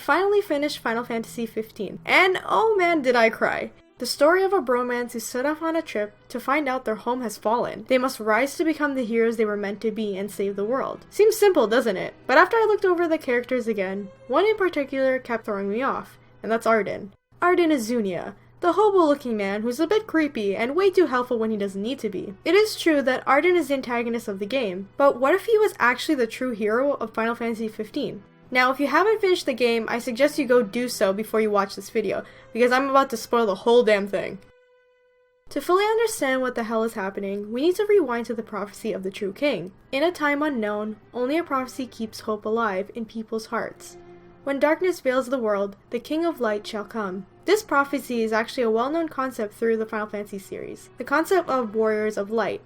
finally finished Final Fantasy 15, and oh man did I cry. The story of a bromance who set off on a trip to find out their home has fallen. They must rise to become the heroes they were meant to be and save the world. Seems simple, doesn't it? But after I looked over the characters again, one in particular kept throwing me off, and that's Ardyn. Ardyn Izunia, the hobo-looking man who's a bit creepy and way too helpful when he doesn't need to be. It is true that Ardyn is the antagonist of the game, but what if he was actually the true hero of Final Fantasy 15? Now, if you haven't finished the game, I suggest you go do so before you watch this video, because I'm about to spoil the whole damn thing. To fully understand what the hell is happening, we need to rewind to the prophecy of the true king. In a time unknown, only a prophecy keeps hope alive in people's hearts. When darkness veils the world, the King of Light shall come. This prophecy is actually a well-known concept through the Final Fantasy series, the concept of Warriors of Light.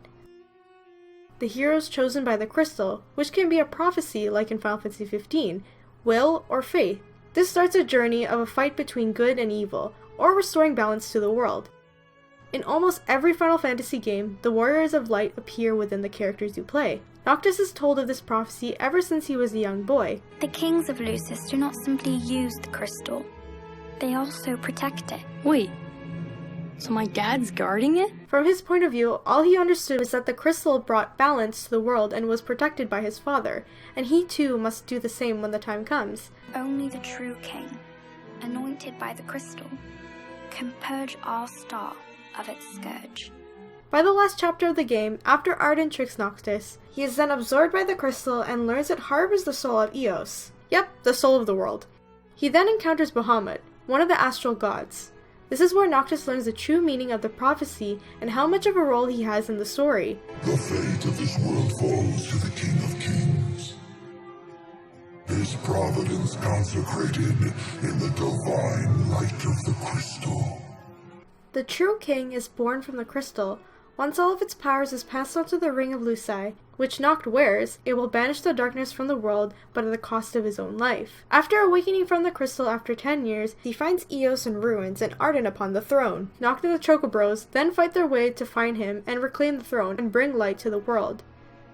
The heroes chosen by the crystal, which can be a prophecy like in Final Fantasy 15, will, or faith. This starts a journey of a fight between good and evil, or restoring balance to the world. In almost every Final Fantasy game, the Warriors of Light appear within the characters you play. Noctis is told of this prophecy ever since he was a young boy. The kings of Lucis do not simply use the crystal, they also protect it. Wait, so my dad's guarding it? From his point of view, all he understood was that the crystal brought balance to the world and was protected by his father, and he too must do the same when the time comes. Only the true king, anointed by the crystal, can purge our star of its scourge. By the last chapter of the game, after Ardyn tricks Noctis, he is then absorbed by the crystal and learns it harbors the soul of Eos. Yep, the soul of the world. He then encounters Bahamut, one of the astral gods. This is where Noctis learns the true meaning of the prophecy and how much of a role he has in the story. The fate of this world falls to the King of Kings. His providence consecrated in the divine light of the crystal. The true king is born from the crystal. Once all of its powers is passed on to the Ring of Luci, which Noct wears, it will banish the darkness from the world, but at the cost of his own life. After awakening from the crystal after 10 years, he finds Eos in ruins and Ardyn upon the throne. Noct and the Chocobros then fight their way to find him and reclaim the throne and bring light to the world.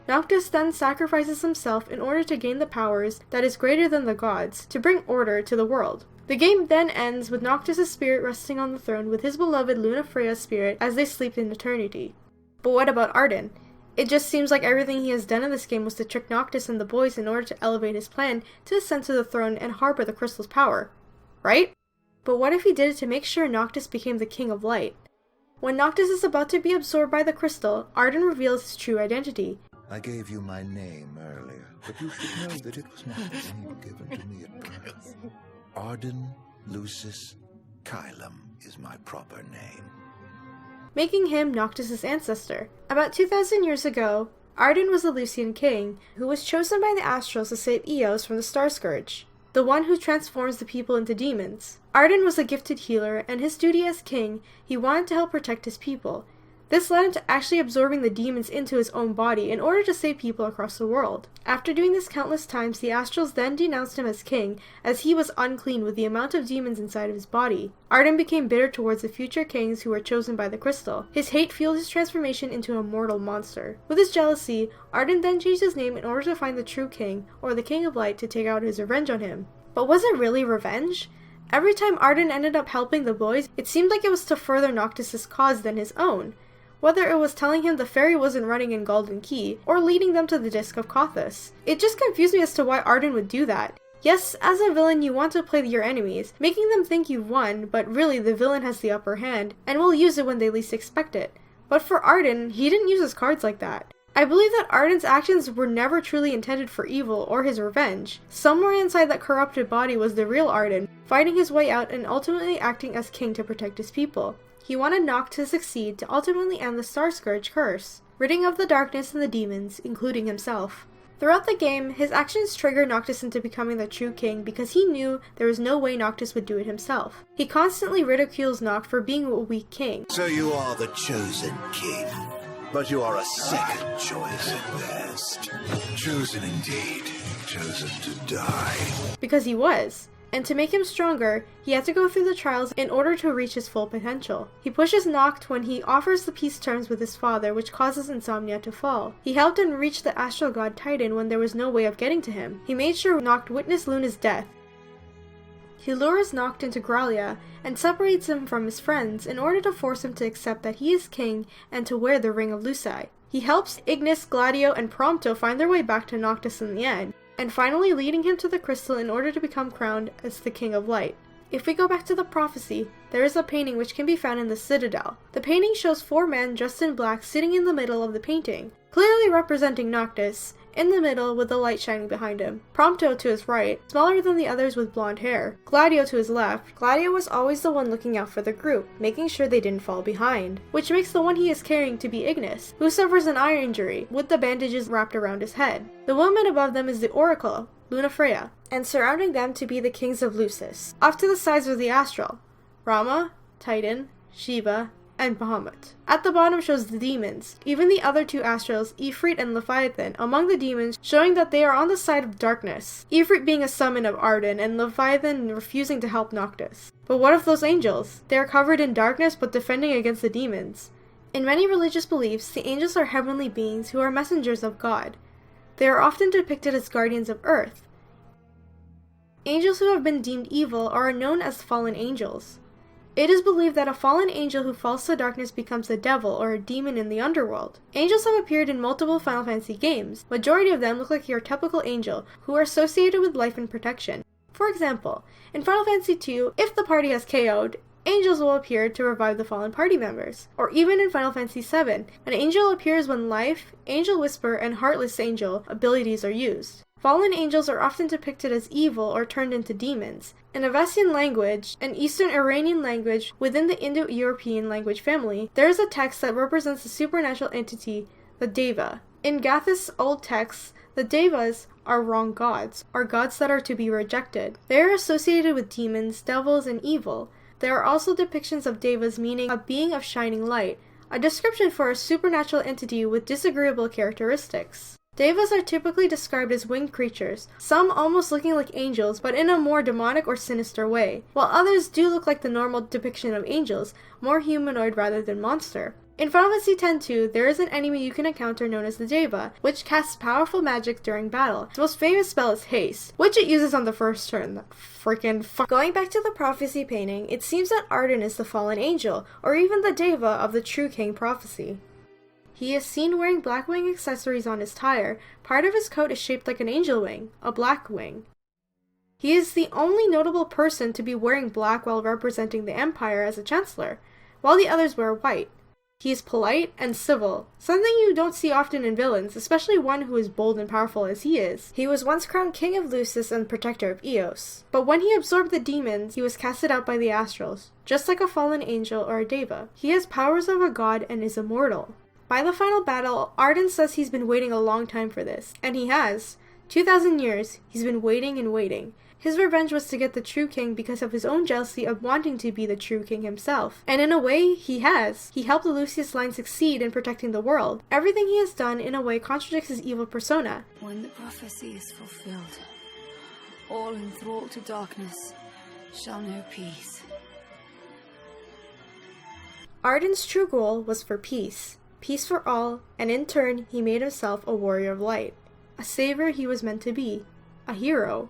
Noctis then sacrifices himself in order to gain the powers that is greater than the gods, to bring order to the world. The game then ends with Noctis' spirit resting on the throne with his beloved Lunafreya's spirit as they sleep in eternity. But what about Ardyn? It just seems like everything he has done in this game was to trick Noctis and the boys in order to elevate his plan to ascend to the throne and harbor the crystal's power. Right? But what if he did it to make sure Noctis became the King of Light? When Noctis is about to be absorbed by the crystal, Ardyn reveals his true identity. I gave you my name earlier, but you should know that it was not the name given to me at birth. Ardyn Lucis Kylum is my proper name. Making him Noctis' ancestor. About 2,000 years ago, Ardyn was a Lucian king who was chosen by the Astrals to save Eos from the Star Scourge, the one who transforms the people into demons. Ardyn was a gifted healer, and his duty as king, he wanted to help protect his people. This led him to actually absorbing the demons into his own body in order to save people across the world. After doing this countless times, the Astrals then denounced him as king, as he was unclean with the amount of demons inside of his body. Ardyn became bitter towards the future kings who were chosen by the crystal. His hate fueled his transformation into a mortal monster. With his jealousy, Ardyn then changed his name in order to find the true king, or the King of Light, to take out his revenge on him. But was it really revenge? Every time Ardyn ended up helping the boys, it seemed like it was to further Noctis' cause than his own. Whether it was telling him the fairy wasn't running in Golden Key, or leading them to the Disc of Kothos. It just confused me as to why Ardyn would do that. Yes, as a villain you want to play your enemies, making them think you've won, but really the villain has the upper hand, and will use it when they least expect it. But for Ardyn, he didn't use his cards like that. I believe that Ardyn's actions were never truly intended for evil or his revenge. Somewhere inside that corrupted body was the real Ardyn, fighting his way out and ultimately acting as king to protect his people. He wanted Noct to succeed to ultimately end the Star Scourge curse, ridding of the darkness and the demons, including himself. Throughout the game, his actions triggered Noctis into becoming the true king because he knew there was no way Noctis would do it himself. He constantly ridicules Noct for being a weak king. So you are the chosen king, but you are a second choice at best. Chosen indeed, chosen to die. Because he was. And to make him stronger, he had to go through the trials in order to reach his full potential. He pushes Noct when he offers the peace terms with his father, which causes Insomnia to fall. He helped him reach the astral god Titan when there was no way of getting to him. He made sure Noct witnessed Luna's death. He lures Noct into Gralia and separates him from his friends in order to force him to accept that he is king and to wear the Ring of Luci. He helps Ignis, Gladio, and Prompto find their way back to Noctis in the end, and finally leading him to the crystal in order to become crowned as the King of Light. If we go back to the prophecy, there is a painting which can be found in the Citadel. The painting shows 4 men dressed in black sitting in the middle of the painting, clearly representing Noctis, in the middle with the light shining behind him. Prompto to his right, smaller than the others with blonde hair. Gladio to his left. Gladio was always the one looking out for the group, making sure they didn't fall behind, which makes the one he is carrying to be Ignis, who suffers an eye injury, with the bandages wrapped around his head. The woman above them is the Oracle, Lunafreya, and surrounding them to be the kings of Lucis. Off to the sides are the Astral, Rama, Titan, Shiva, and Bahamut. At the bottom shows the demons, even the other 2 Astrals, Ifrit and Leviathan, among the demons, showing that they are on the side of darkness, Ifrit being a summon of Ardyn, and Leviathan refusing to help Noctis. But what of those angels? They are covered in darkness but defending against the demons. In many religious beliefs, the angels are heavenly beings who are messengers of God. They are often depicted as guardians of earth. Angels who have been deemed evil are known as fallen angels. It is believed that a fallen angel who falls to darkness becomes a devil or a demon in the underworld. Angels have appeared in multiple Final Fantasy games. Majority of them look like your typical angel, who are associated with life and protection. For example, in Final Fantasy II, if the party has KO'd, angels will appear to revive the fallen party members. Or even in Final Fantasy VII, an angel appears when Life, Angel Whisper, and Heartless Angel abilities are used. Fallen angels are often depicted as evil or turned into demons. In Avestian language, an Eastern Iranian language within the Indo-European language family, there is a text that represents a supernatural entity, the Deva. In Gathis old texts, the Devas are wrong gods, or gods that are to be rejected. They are associated with demons, devils, and evil. There are also depictions of Devas meaning a being of shining light, a description for a supernatural entity with disagreeable characteristics. Devas are typically described as winged creatures, some almost looking like angels but in a more demonic or sinister way, while others do look like the normal depiction of angels, more humanoid rather than monster. In Final Fantasy X-2, there is an enemy you can encounter known as the Deva, which casts powerful magic during battle. Its most famous spell is Haste, which it uses on the first turn. That freaking fuck. Going back to the prophecy painting, it seems that Ardyn is the fallen angel, or even the Deva of the True King prophecy. He is seen wearing black wing accessories on his tire. Part of his coat is shaped like an angel wing, a black wing. He is the only notable person to be wearing black while representing the Empire as a chancellor, while the others wear white. He is polite and civil, something you don't see often in villains, especially one who is bold and powerful as he is. He was once crowned King of Lucis and Protector of Eos, but when he absorbed the demons, he was casted out by the Astrals, just like a fallen angel or a Deva. He has powers of a god and is immortal. By the final battle, Ardyn says he's been waiting a long time for this, and he has. 2,000 years, he's been waiting and waiting. His revenge was to get the true king because of his own jealousy of wanting to be the true king himself. And in a way, he has. He helped the Lucius line succeed in protecting the world. Everything he has done, in a way, contradicts his evil persona. When the prophecy is fulfilled, all enthralled to darkness shall know peace. Ardyn's true goal was for peace. Peace for all, and in turn, he made himself a warrior of light. A savior he was meant to be. A hero.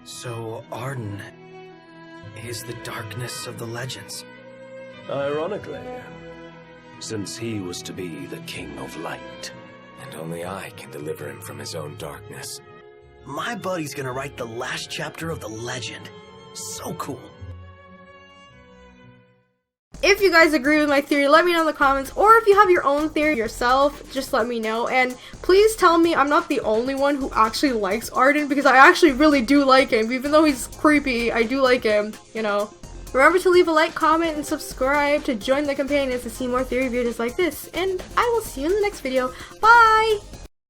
So Ardyn is the darkness of the legends. Ironically, since he was to be the King of Light, and only I can deliver him from his own darkness. My buddy's gonna write the last chapter of the legend. So cool. If you guys agree with my theory, let me know in the comments, or if you have your own theory yourself, just let me know, and please tell me I'm not the only one who actually likes Ardyn, because I actually really do like him. Even though he's creepy, I do like him, you know. Remember to leave a like, comment, and subscribe to join the companions to see more theory videos like this, and I will see you in the next video. Bye!